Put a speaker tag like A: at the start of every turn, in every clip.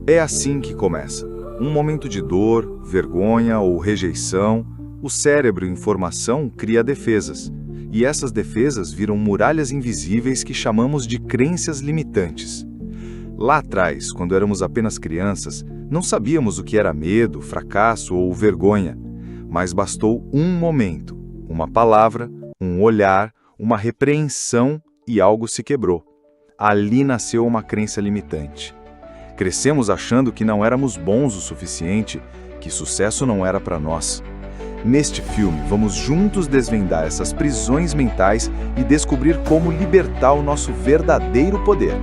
A: É assim que começa. Um momento de dor, vergonha ou rejeição, o cérebro em formação cria defesas. E essas defesas viram muralhas invisíveis que chamamos de crenças limitantes. Lá atrás, quando éramos apenas crianças, não sabíamos o que era medo, fracasso ou vergonha. Mas bastou um momento, uma palavra, um olhar, uma repreensão e algo se quebrou. Ali nasceu uma crença limitante. Crescemos achando que não éramos bons o suficiente, que sucesso não era para nós. Neste filme, vamos juntos desvendar essas prisões mentais e descobrir como libertar o nosso verdadeiro poder.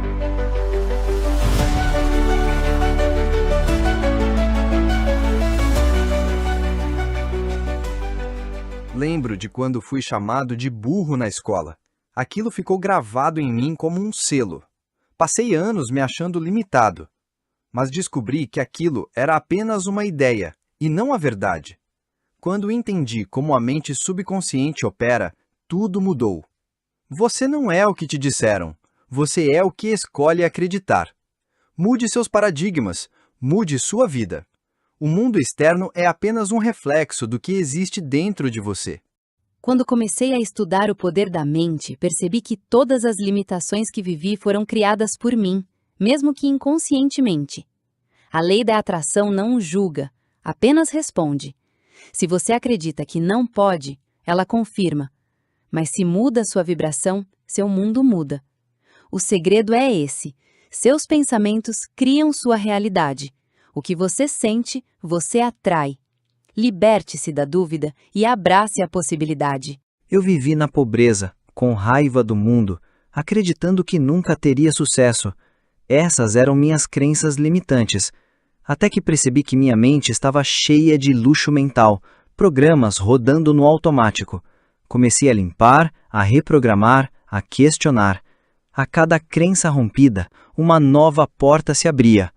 B: Lembro de quando fui chamado de burro na escola. Aquilo ficou gravado em mim como um selo. Passei anos me achando limitado, mas descobri que aquilo era apenas uma ideia e não a verdade. Quando entendi como a mente subconsciente opera, tudo mudou. Você não é o que te disseram, você é o que escolhe acreditar. Mude seus paradigmas, mude sua vida. O mundo externo é apenas um reflexo do que existe dentro de você.
C: Quando comecei a estudar o poder da mente, percebi que todas as limitações que vivi foram criadas por mim, mesmo que inconscientemente. A lei da atração não julga, apenas responde. Se você acredita que não pode, ela confirma. Mas se muda sua vibração, seu mundo muda. O segredo é esse: seus pensamentos criam sua realidade. O que você sente, você atrai. Liberte-se da dúvida e abrace a possibilidade.
D: Eu vivi na pobreza, com raiva do mundo, acreditando que nunca teria sucesso. Essas eram minhas crenças limitantes. Até que percebi que minha mente estava cheia de luxo mental, programas rodando no automático. Comecei a limpar, a reprogramar, a questionar. A cada crença rompida, uma nova porta se abria.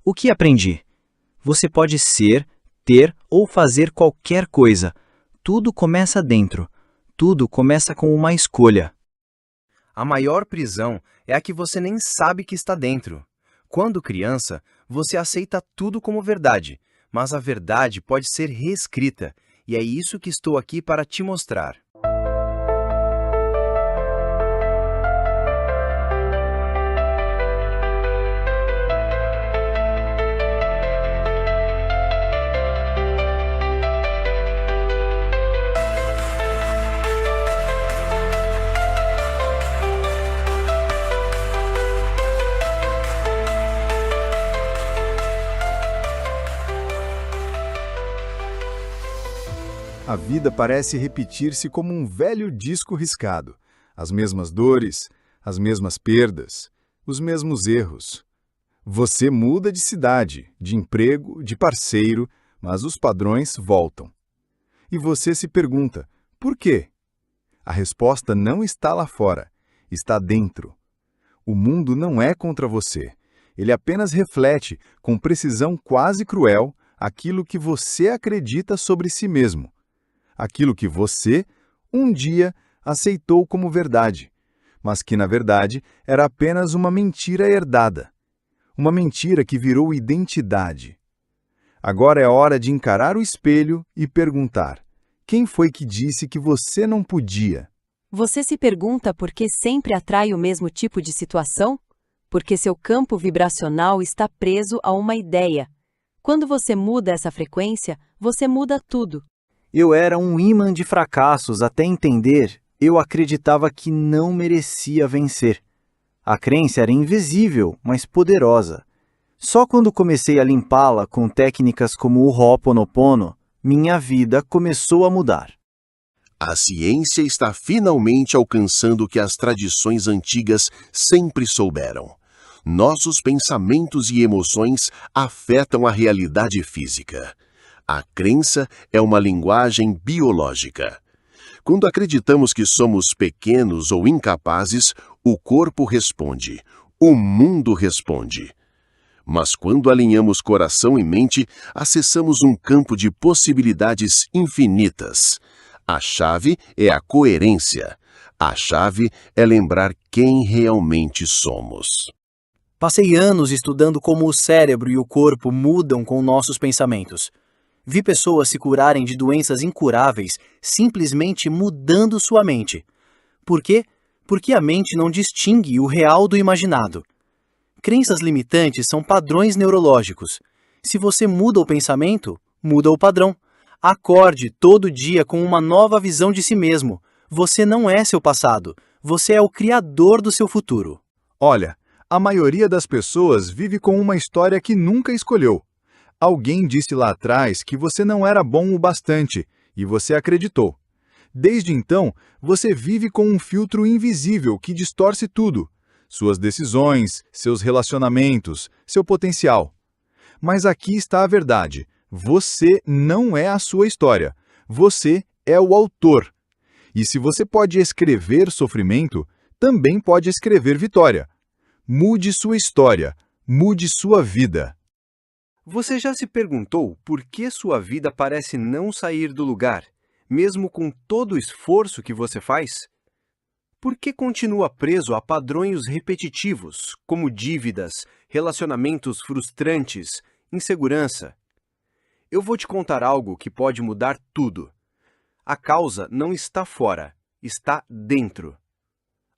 D: O que aprendi? Você pode ser, ter ou fazer qualquer coisa. Tudo começa dentro. Tudo começa com uma escolha.
B: A maior prisão é a que você nem sabe que está dentro. Quando criança, você aceita tudo como verdade, mas a verdade pode ser reescrita, e é isso que estou aqui para te mostrar.
A: A vida parece repetir-se como um velho disco riscado. As mesmas dores, as mesmas perdas, os mesmos erros. Você muda de cidade, de emprego, de parceiro, mas os padrões voltam. E você se pergunta, por quê? A resposta não está lá fora, está dentro. O mundo não é contra você. Ele apenas reflete, com precisão quase cruel, aquilo que você acredita sobre si mesmo. Aquilo que você, um dia, aceitou como verdade, mas que, na verdade, era apenas uma mentira herdada. Uma mentira que virou identidade. Agora é hora de encarar o espelho e perguntar: quem foi que disse que você não podia?
E: Você se pergunta por que sempre atrai o mesmo tipo de situação? Porque seu campo vibracional está preso a uma ideia. Quando você muda essa frequência, você muda tudo.
D: Eu era um imã de fracassos até entender, eu acreditava que não merecia vencer. A crença era invisível, mas poderosa. Só quando comecei a limpá-la com técnicas como o Ho'oponopono, minha vida começou a mudar.
F: A ciência está finalmente alcançando o que as tradições antigas sempre souberam. Nossos pensamentos e emoções afetam a realidade física. A crença é uma linguagem biológica. Quando acreditamos que somos pequenos ou incapazes, o corpo responde, o mundo responde. Mas quando alinhamos coração e mente, acessamos um campo de possibilidades infinitas. A chave é a coerência. A chave é lembrar quem realmente somos.
G: Passei anos estudando como o cérebro e o corpo mudam com nossos pensamentos. Vi pessoas se curarem de doenças incuráveis simplesmente mudando sua mente. Por quê? Porque a mente não distingue o real do imaginado. Crenças limitantes são padrões neurológicos. Se você muda o pensamento, muda o padrão. Acorde todo dia com uma nova visão de si mesmo. Você não é seu passado. Você é o criador do seu futuro.
A: Olha, a maioria das pessoas vive com uma história que nunca escolheu. Alguém disse lá atrás que você não era bom o bastante, e você acreditou. Desde então, você vive com um filtro invisível que distorce tudo. Suas decisões, seus relacionamentos, seu potencial. Mas aqui está a verdade. Você não é a sua história. Você é o autor. E se você pode escrever sofrimento, também pode escrever vitória. Mude sua história. Mude sua vida.
B: Você já se perguntou por que sua vida parece não sair do lugar, mesmo com todo o esforço que você faz? Por que continua preso a padrões repetitivos, como dívidas, relacionamentos frustrantes, insegurança? Eu vou te contar algo que pode mudar tudo. A causa não está fora, está dentro.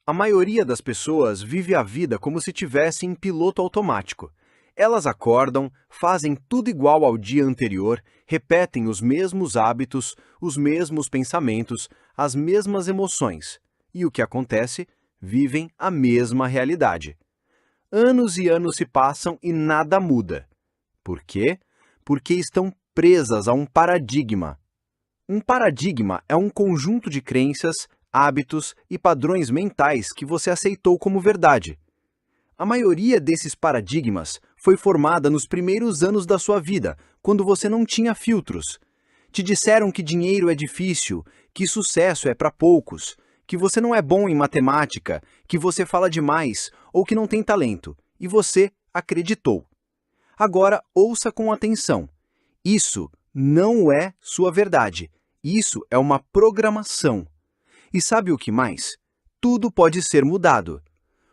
B: A maioria das pessoas vive a vida como se tivesse em piloto automático. Elas acordam, fazem tudo igual ao dia anterior, repetem os mesmos hábitos, os mesmos pensamentos, as mesmas emoções. E o que acontece? Vivem a mesma realidade. Anos e anos se passam e nada muda. Por quê? Porque estão presas a um paradigma. Um paradigma é um conjunto de crenças, hábitos e padrões mentais que você aceitou como verdade. A maioria desses paradigmas foi formada nos primeiros anos da sua vida, quando você não tinha filtros. Te disseram que dinheiro é difícil, que sucesso é para poucos, que você não é bom em matemática, que você fala demais ou que não tem talento, e você acreditou. Agora, ouça com atenção. Isso não é sua verdade. Isso é uma programação. E sabe o que mais? Tudo pode ser mudado.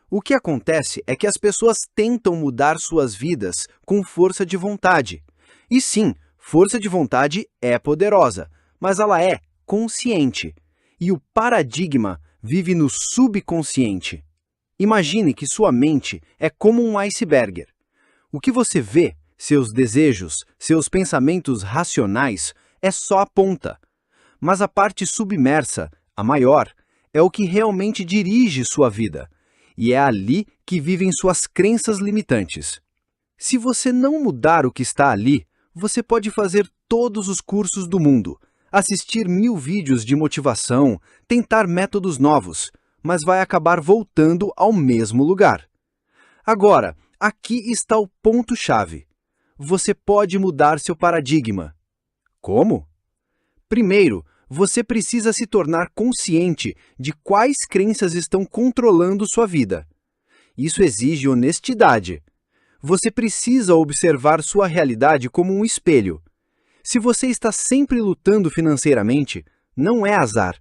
B: O que acontece é que as pessoas tentam mudar suas vidas com força de vontade. E sim, força de vontade é poderosa, mas ela é consciente. E o paradigma vive no subconsciente. Imagine que sua mente é como um iceberg. O que você vê, seus desejos, seus pensamentos racionais, é só a ponta. Mas a parte submersa, a maior, é o que realmente dirige sua vida. E é ali que vivem suas crenças limitantes. Se você não mudar o que está ali, você pode fazer todos os cursos do mundo, assistir 1000 vídeos de motivação, tentar métodos novos, mas vai acabar voltando ao mesmo lugar. Agora, aqui está o ponto-chave. Você pode mudar seu paradigma. Como? Primeiro, você precisa se tornar consciente de quais crenças estão controlando sua vida. Isso exige honestidade. Você precisa observar sua realidade como um espelho. Se você está sempre lutando financeiramente, não é azar.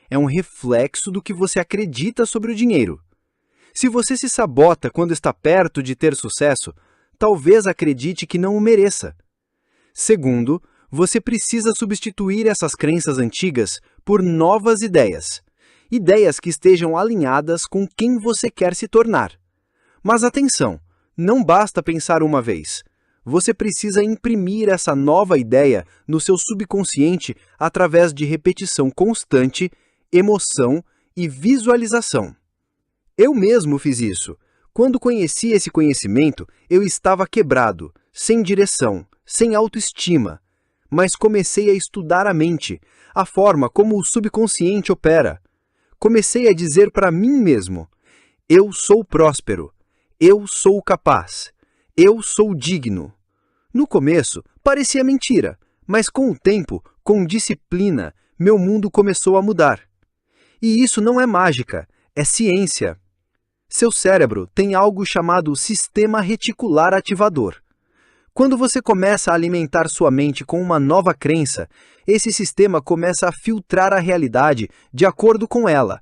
B: É um reflexo do que você acredita sobre o dinheiro. Se você se sabota quando está perto de ter sucesso, talvez acredite que não o mereça. Segundo, você precisa substituir essas crenças antigas por novas ideias. Ideias que estejam alinhadas com quem você quer se tornar. Mas atenção, não basta pensar uma vez. Você precisa imprimir essa nova ideia no seu subconsciente através de repetição constante, emoção e visualização. Eu mesmo fiz isso. Quando conheci esse conhecimento, eu estava quebrado, sem direção, sem autoestima. Mas comecei a estudar a mente, a forma como o subconsciente opera. Comecei a dizer para mim mesmo: eu sou próspero, eu sou capaz, eu sou digno. No começo, parecia mentira, mas com o tempo, com disciplina, meu mundo começou a mudar. E isso não é mágica, é ciência. Seu cérebro tem algo chamado sistema reticular ativador. Quando você começa a alimentar sua mente com uma nova crença, esse sistema começa a filtrar a realidade de acordo com ela.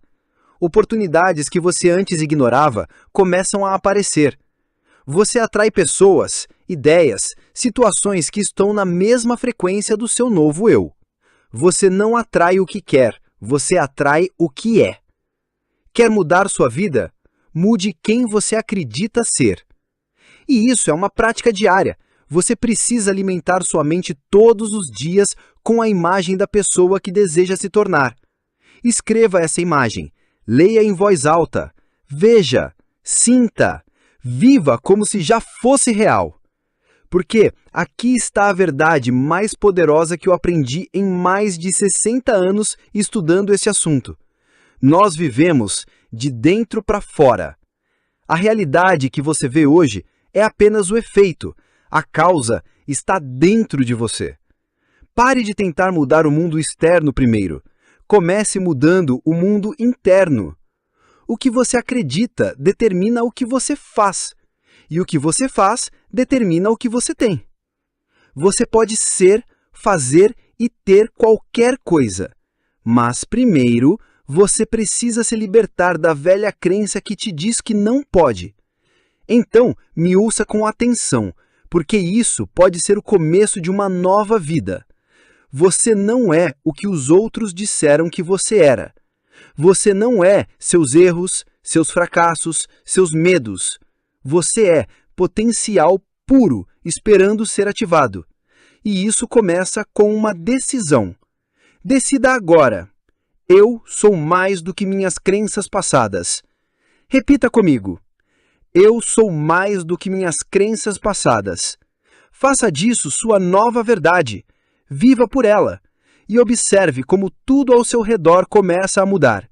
B: Oportunidades que você antes ignorava começam a aparecer. Você atrai pessoas, ideias, situações que estão na mesma frequência do seu novo eu. Você não atrai o que quer, você atrai o que é. Quer mudar sua vida? Mude quem você acredita ser. E isso é uma prática diária. Você precisa alimentar sua mente todos os dias com a imagem da pessoa que deseja se tornar. Escreva essa imagem, leia em voz alta, veja, sinta, viva como se já fosse real. Porque aqui está a verdade mais poderosa que eu aprendi em mais de 60 anos estudando esse assunto. Nós vivemos de dentro para fora. A realidade que você vê hoje é apenas o efeito. A causa está dentro de você. Pare de tentar mudar o mundo externo primeiro. Comece mudando o mundo interno. O que você acredita determina o que você faz. E o que você faz determina o que você tem. Você pode ser, fazer e ter qualquer coisa. Mas primeiro, você precisa se libertar da velha crença que te diz que não pode. Então, me ouça com atenção, porque isso pode ser o começo de uma nova vida. Você não é o que os outros disseram que você era. Você não é seus erros, seus fracassos, seus medos. Você é potencial puro, esperando ser ativado. E isso começa com uma decisão. Decida agora. Eu sou mais do que minhas crenças passadas. Repita comigo. Eu sou mais do que minhas crenças passadas. Faça disso sua nova verdade. Viva por ela. E observe como tudo ao seu redor começa a mudar.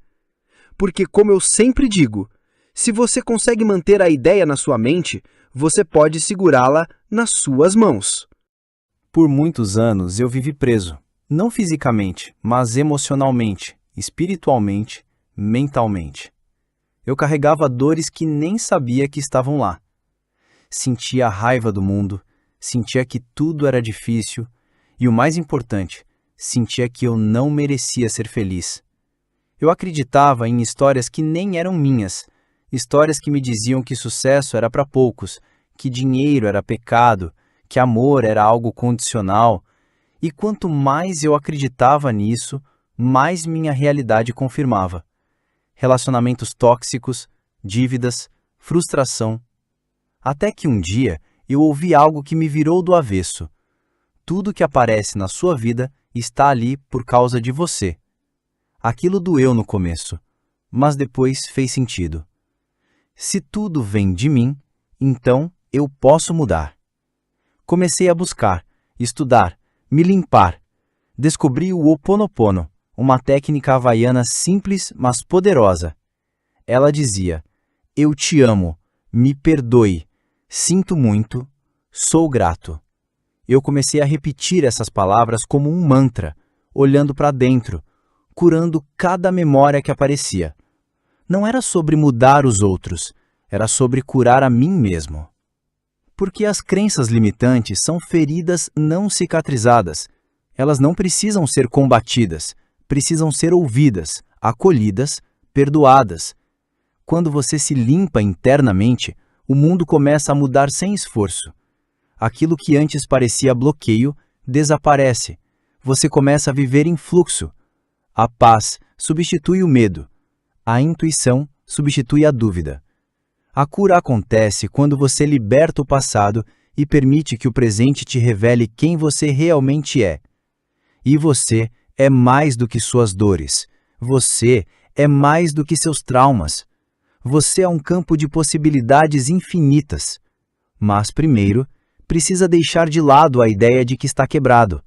B: Porque, como eu sempre digo, se você consegue manter a ideia na sua mente, você pode segurá-la nas suas mãos.
G: Por muitos anos eu vivi preso, não fisicamente, mas emocionalmente, espiritualmente, mentalmente. Eu carregava dores que nem sabia que estavam lá. Sentia a raiva do mundo, sentia que tudo era difícil e, o mais importante, sentia que eu não merecia ser feliz. Eu acreditava em histórias que nem eram minhas, histórias que me diziam que sucesso era para poucos, que dinheiro era pecado, que amor era algo condicional. E quanto mais eu acreditava nisso, mais minha realidade confirmava. Relacionamentos tóxicos, dívidas, frustração. Até que um dia eu ouvi algo que me virou do avesso. Tudo que aparece na sua vida está ali por causa de você. Aquilo doeu no começo, mas depois fez sentido. Se tudo vem de mim, então eu posso mudar. Comecei a buscar, estudar, me limpar. Descobri o Ho'oponopono, uma técnica havaiana simples, mas poderosa. Ela dizia: eu te amo, me perdoe, sinto muito, sou grato. Eu comecei a repetir essas palavras como um mantra, olhando para dentro, curando cada memória que aparecia. Não era sobre mudar os outros, era sobre curar a mim mesmo. Porque as crenças limitantes são feridas não cicatrizadas. Elas não precisam ser combatidas, precisam ser ouvidas, acolhidas, perdoadas. Quando você se limpa internamente, o mundo começa a mudar sem esforço. Aquilo que antes parecia bloqueio, desaparece. Você começa a viver em fluxo. A paz substitui o medo. A intuição substitui a dúvida. A cura acontece quando você liberta o passado e permite que o presente te revele quem você realmente é. E você é mais do que suas dores. Você é mais do que seus traumas. Você é um campo de possibilidades infinitas. Mas primeiro, precisa deixar de lado a ideia de que está quebrado.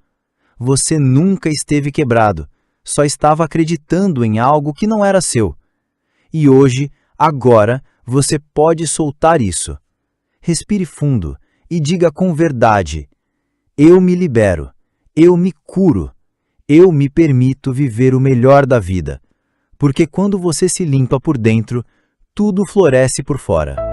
G: Você nunca esteve quebrado, só estava acreditando em algo que não era seu. E hoje, agora, você pode soltar isso. Respire fundo e diga com verdade: eu me libero, eu me curo, eu me permito viver o melhor da vida. Porque quando você se limpa por dentro, tudo floresce por fora.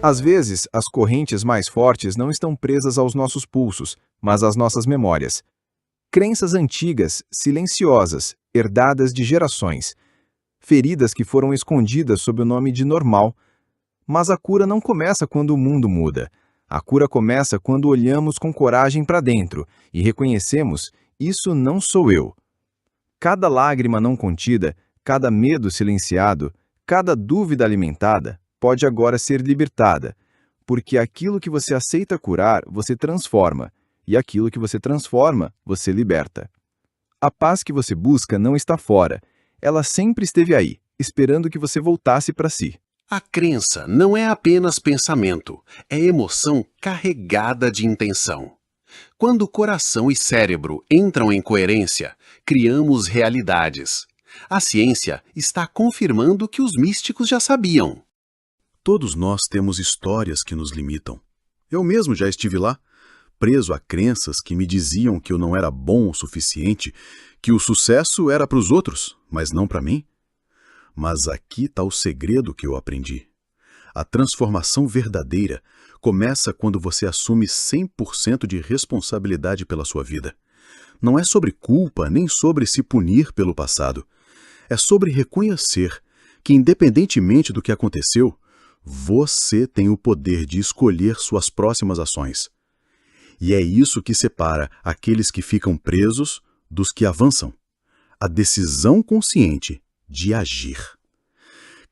A: Às vezes, as correntes mais fortes não estão presas aos nossos pulsos, mas às nossas memórias. Crenças antigas, silenciosas, herdadas de gerações. Feridas que foram escondidas sob o nome de normal. Mas a cura não começa quando o mundo muda. A cura começa quando olhamos com coragem para dentro e reconhecemos: isso não sou eu. Cada lágrima não contida, cada medo silenciado, cada dúvida alimentada pode agora ser libertada, porque aquilo que você aceita curar, você transforma, e aquilo que você transforma, você liberta. A paz que você busca não está fora, ela sempre esteve aí, esperando que você voltasse para si.
F: A crença não é apenas pensamento, é emoção carregada de intenção. Quando coração e cérebro entram em coerência, criamos realidades. A ciência está confirmando o que os místicos já sabiam.
H: Todos nós temos histórias que nos limitam. Eu mesmo já estive lá, preso a crenças que me diziam que eu não era bom o suficiente, que o sucesso era para os outros, mas não para mim. Mas aqui está o segredo que eu aprendi. A transformação verdadeira começa quando você assume 100% de responsabilidade pela sua vida. Não é sobre culpa nem sobre se punir pelo passado. É sobre reconhecer que, independentemente do que aconteceu, você tem o poder de escolher suas próximas ações. E é isso que separa aqueles que ficam presos dos que avançam. A decisão consciente de agir.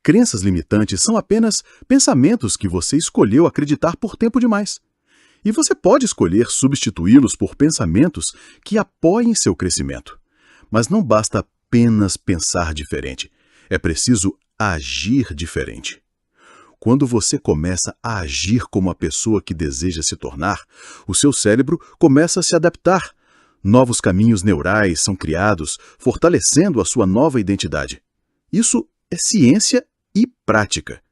H: Crenças limitantes são apenas pensamentos que você escolheu acreditar por tempo demais. E você pode escolher substituí-los por pensamentos que apoiem seu crescimento. Mas não basta apenas pensar diferente. É preciso agir diferente. Quando você começa a agir como a pessoa que deseja se tornar, o seu cérebro começa a se adaptar. Novos caminhos neurais são criados, fortalecendo a sua nova identidade. Isso é ciência e prática.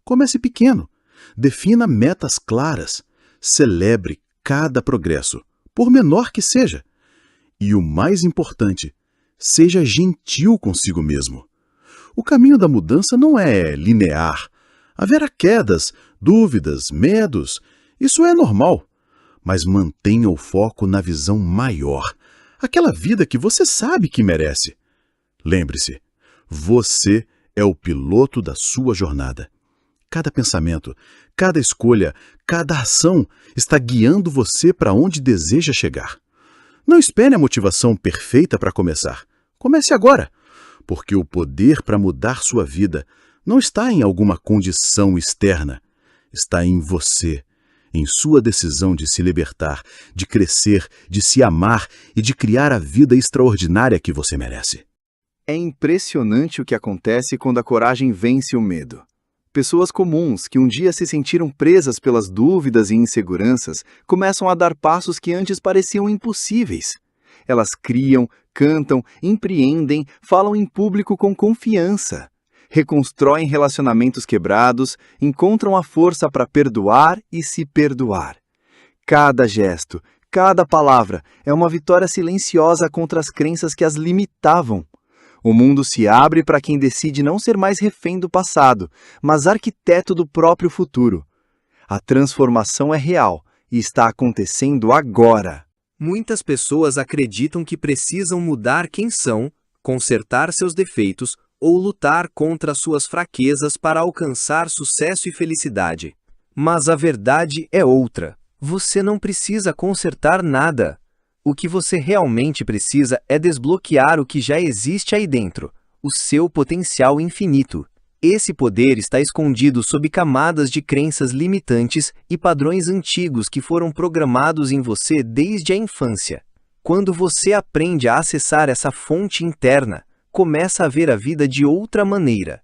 H: Comece pequeno. Defina metas claras. Celebre cada progresso, por menor que seja. E o mais importante, seja gentil consigo mesmo. O caminho da mudança não é linear. Haverá quedas, dúvidas, medos. Isso é normal. Mas mantenha o foco na visão maior. Aquela vida que você sabe que merece. Lembre-se, você é o piloto da sua jornada. Cada pensamento, cada escolha, cada ação está guiando você para onde deseja chegar. Não espere a motivação perfeita para começar. Comece agora, porque o poder para mudar sua vida não está em alguma condição externa. Está em você, em sua decisão de se libertar, de crescer, de se amar e de criar a vida extraordinária que você merece.
B: É impressionante o que acontece quando a coragem vence o medo. Pessoas comuns que um dia se sentiram presas pelas dúvidas e inseguranças começam a dar passos que antes pareciam impossíveis. Elas criam, cantam, empreendem, falam em público com confiança. Reconstroem relacionamentos quebrados, encontram a força para perdoar e se perdoar. Cada gesto, cada palavra é uma vitória silenciosa contra as crenças que as limitavam. O mundo se abre para quem decide não ser mais refém do passado, mas arquiteto do próprio futuro. A transformação é real e está acontecendo agora.
I: Muitas pessoas acreditam que precisam mudar quem são, consertar seus defeitos ou lutar contra suas fraquezas para alcançar sucesso e felicidade. Mas a verdade é outra. Você não precisa consertar nada. O que você realmente precisa é desbloquear o que já existe aí dentro, o seu potencial infinito. Esse poder está escondido sob camadas de crenças limitantes e padrões antigos que foram programados em você desde a infância. Quando você aprende a acessar essa fonte interna, começa a ver a vida de outra maneira.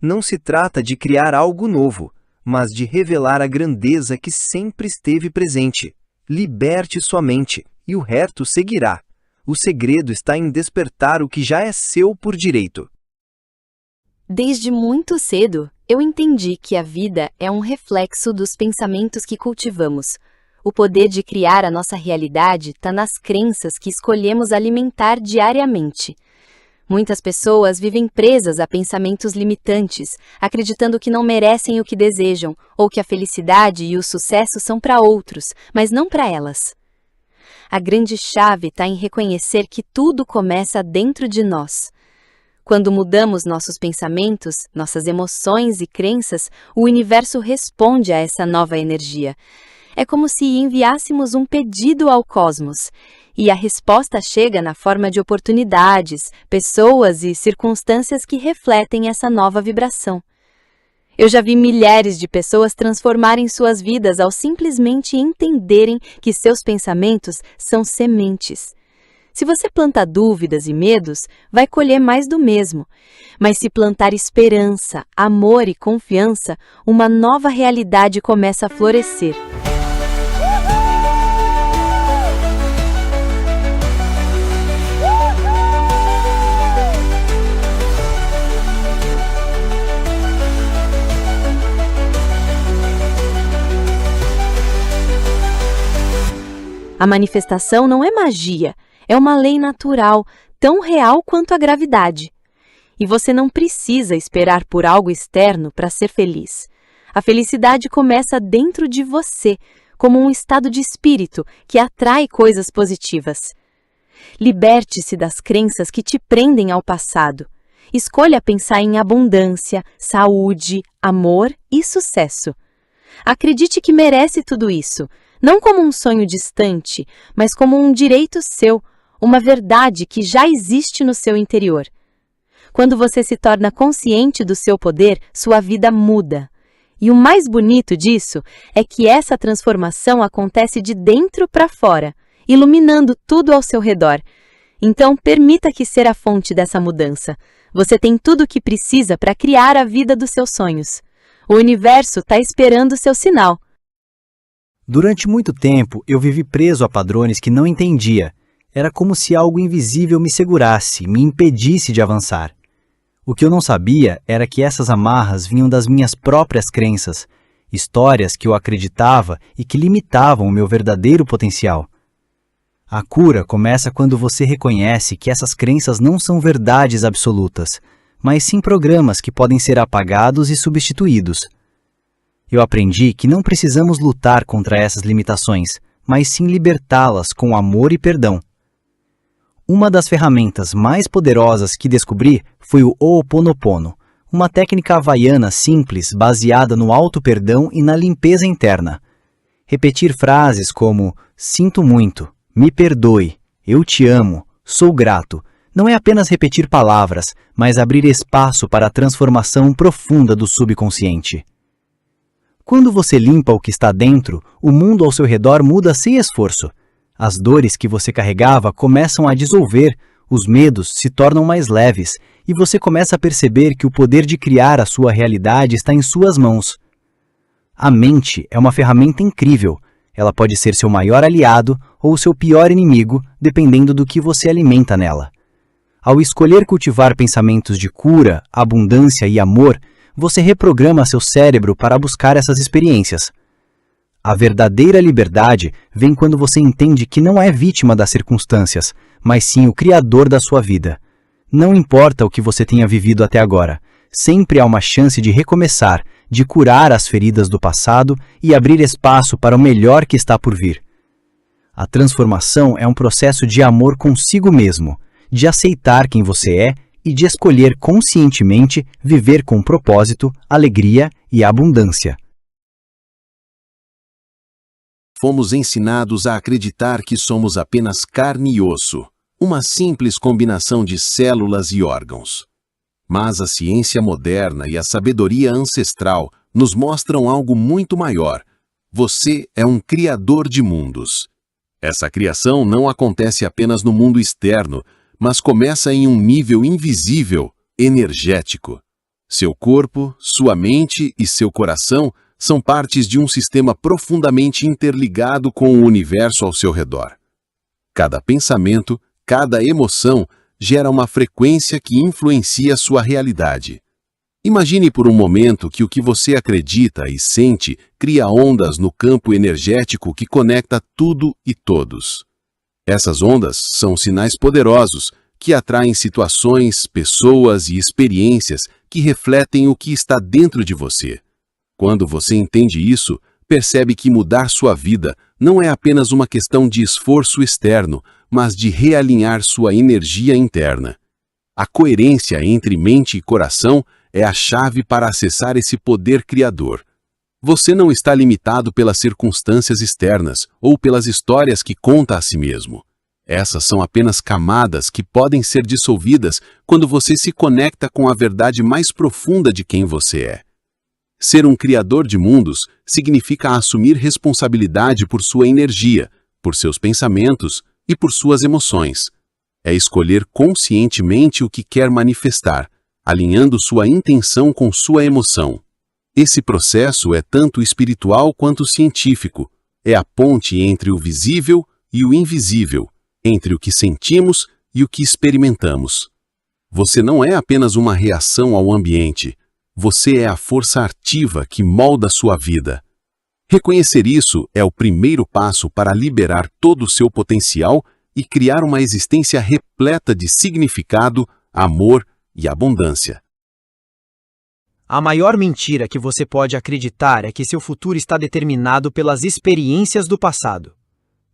I: Não se trata de criar algo novo, mas de revelar a grandeza que sempre esteve presente. Liberte sua mente, e o resto seguirá. O segredo está em despertar o que já é seu por direito.
C: Desde muito cedo, eu entendi que a vida é um reflexo dos pensamentos que cultivamos. O poder de criar a nossa realidade está nas crenças que escolhemos alimentar diariamente. Muitas pessoas vivem presas a pensamentos limitantes, acreditando que não merecem o que desejam, ou que a felicidade e o sucesso são para outros, mas não para elas. A grande chave está em reconhecer que tudo começa dentro de nós. Quando mudamos nossos pensamentos, nossas emoções e crenças, o universo responde a essa nova energia. É como se enviássemos um pedido ao cosmos, e a resposta chega na forma de oportunidades, pessoas e circunstâncias que refletem essa nova vibração. Eu já vi milhares de pessoas transformarem suas vidas ao simplesmente entenderem que seus pensamentos são sementes. Se você plantar dúvidas e medos, vai colher mais do mesmo. Mas se plantar esperança, amor e confiança, uma nova realidade começa a florescer. A manifestação não é magia, é uma lei natural, tão real quanto a gravidade. E você não precisa esperar por algo externo para ser feliz. A felicidade começa dentro de você, como um estado de espírito que atrai coisas positivas. Liberte-se das crenças que te prendem ao passado. Escolha pensar em abundância, saúde, amor e sucesso. Acredite que merece tudo isso. Não como um sonho distante, mas como um direito seu, uma verdade que já existe no seu interior. Quando você se torna consciente do seu poder, sua vida muda. E o mais bonito disso é que essa transformação acontece de dentro para fora, iluminando tudo ao seu redor. Então, permita que seja a fonte dessa mudança. Você tem tudo o que precisa para criar a vida dos seus sonhos. O universo está esperando o seu sinal.
G: Durante muito tempo, eu vivi preso a padrões que não entendia. Era como se algo invisível me segurasse, me impedisse de avançar. O que eu não sabia era que essas amarras vinham das minhas próprias crenças, histórias que eu acreditava e que limitavam o meu verdadeiro potencial. A cura começa quando você reconhece que essas crenças não são verdades absolutas, mas sim programas que podem ser apagados e substituídos. Eu aprendi que não precisamos lutar contra essas limitações, mas sim libertá-las com amor e perdão. Uma das ferramentas mais poderosas que descobri foi o Ho'oponopono, uma técnica havaiana simples baseada no auto-perdão e na limpeza interna. Repetir frases como "sinto muito", "me perdoe", "eu te amo", "sou grato", não é apenas repetir palavras, mas abrir espaço para a transformação profunda do subconsciente. Quando você limpa o que está dentro, o mundo ao seu redor muda sem esforço. As dores que você carregava começam a dissolver, os medos se tornam mais leves e você começa a perceber que o poder de criar a sua realidade está em suas mãos. A mente é uma ferramenta incrível. Ela pode ser seu maior aliado ou seu pior inimigo, dependendo do que você alimenta nela. Ao escolher cultivar pensamentos de cura, abundância e amor, você reprograma seu cérebro para buscar essas experiências. A verdadeira liberdade vem quando você entende que não é vítima das circunstâncias, mas sim o criador da sua vida. Não importa o que você tenha vivido até agora, sempre há uma chance de recomeçar, de curar as feridas do passado e abrir espaço para o melhor que está por vir. A transformação é um processo de amor consigo mesmo, de aceitar quem você é e de escolher conscientemente viver com propósito, alegria e abundância.
F: Fomos ensinados a acreditar que somos apenas carne e osso, uma simples combinação de células e órgãos. Mas a ciência moderna e a sabedoria ancestral nos mostram algo muito maior. Você é um criador de mundos. Essa criação não acontece apenas no mundo externo, mas começa em um nível invisível, energético. Seu corpo, sua mente e seu coração são partes de um sistema profundamente interligado com o universo ao seu redor. Cada pensamento, cada emoção gera uma frequência que influencia sua realidade. Imagine por um momento que o que você acredita e sente cria ondas no campo energético que conecta tudo e todos. Essas ondas são sinais poderosos que atraem situações, pessoas e experiências que refletem o que está dentro de você. Quando você entende isso, percebe que mudar sua vida não é apenas uma questão de esforço externo, mas de realinhar sua energia interna. A coerência entre mente e coração é a chave para acessar esse poder criador. Você não está limitado pelas circunstâncias externas ou pelas histórias que conta a si mesmo. Essas são apenas camadas que podem ser dissolvidas quando você se conecta com a verdade mais profunda de quem você é. Ser um criador de mundos significa assumir responsabilidade por sua energia, por seus pensamentos e por suas emoções. É escolher conscientemente o que quer manifestar, alinhando sua intenção com sua emoção. Esse processo é tanto espiritual quanto científico. É a ponte entre o visível e o invisível, entre o que sentimos e o que experimentamos. Você não é apenas uma reação ao ambiente. Você é a força ativa que molda sua vida. Reconhecer isso é o primeiro passo para liberar todo o seu potencial e criar uma existência repleta de significado, amor e abundância.
G: A maior mentira que você pode acreditar é que seu futuro está determinado pelas experiências do passado.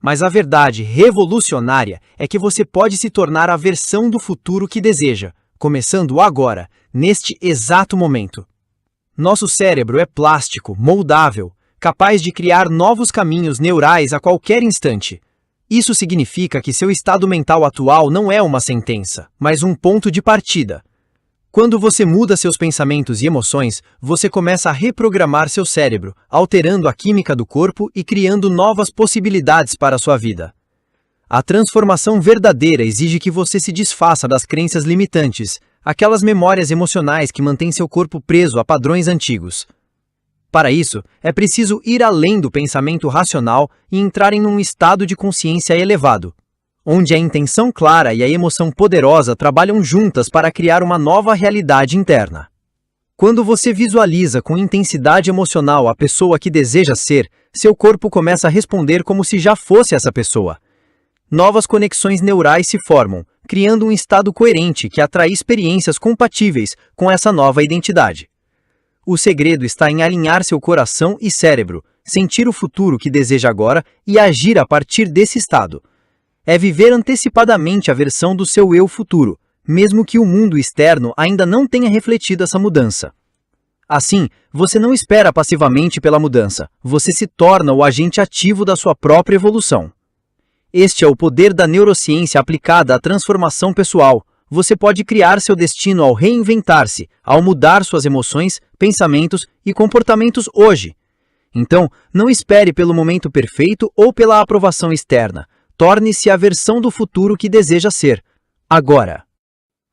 G: Mas a verdade revolucionária é que você pode se tornar a versão do futuro que deseja, começando agora, neste exato momento. Nosso cérebro é plástico, moldável, capaz de criar novos caminhos neurais a qualquer instante. Isso significa que seu estado mental atual não é uma sentença, mas um ponto de partida. Quando você muda seus pensamentos e emoções, você começa a reprogramar seu cérebro, alterando a química do corpo e criando novas possibilidades para a sua vida. A transformação verdadeira exige que você se desfaça das crenças limitantes, aquelas memórias emocionais que mantêm seu corpo preso a padrões antigos. Para isso, é preciso ir além do pensamento racional e entrar em um estado de consciência elevado, onde a intenção clara e a emoção poderosa trabalham juntas para criar uma nova realidade interna. Quando você visualiza com intensidade emocional a pessoa que deseja ser, seu corpo começa a responder como se já fosse essa pessoa. Novas conexões neurais se formam, criando um estado coerente que atrai experiências compatíveis com essa nova identidade. O segredo está em alinhar seu coração e cérebro, sentir o futuro que deseja agora e agir a partir desse estado. É viver antecipadamente a versão do seu eu futuro, mesmo que o mundo externo ainda não tenha refletido essa mudança. Assim, você não espera passivamente pela mudança, você se torna o agente ativo da sua própria evolução. Este é o poder da neurociência aplicada à transformação pessoal. Você pode criar seu destino ao reinventar-se, ao mudar suas emoções, pensamentos e comportamentos hoje. Então, não espere pelo momento perfeito ou pela aprovação externa. Torne-se a versão do futuro que deseja ser, agora.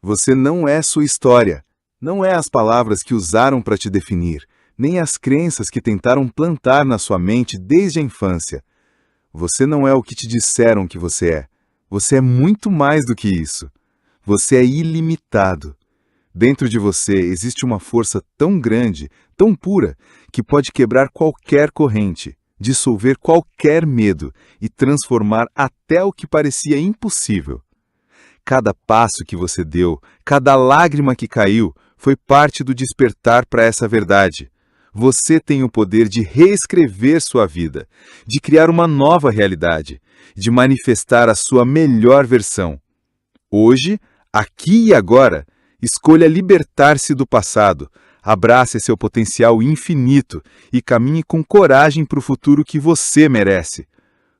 A: Você não é sua história. Não é as palavras que usaram para te definir, nem as crenças que tentaram plantar na sua mente desde a infância. Você não é o que te disseram que você é. Você é muito mais do que isso. Você é ilimitado. Dentro de você existe uma força tão grande, tão pura, que pode quebrar qualquer corrente, dissolver qualquer medo e transformar até o que parecia impossível. Cada passo que você deu, cada lágrima que caiu, foi parte do despertar para essa verdade. Você tem o poder de reescrever sua vida, de criar uma nova realidade, de manifestar a sua melhor versão. Hoje, aqui e agora, escolha libertar-se do passado, abrace seu potencial infinito e caminhe com coragem para o futuro que você merece.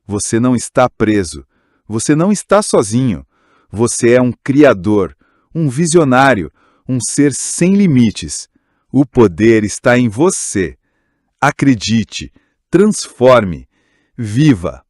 A: Você não está preso, você não está sozinho. Você é um criador, um visionário, um ser sem limites. O poder está em você. Acredite, transforme, viva.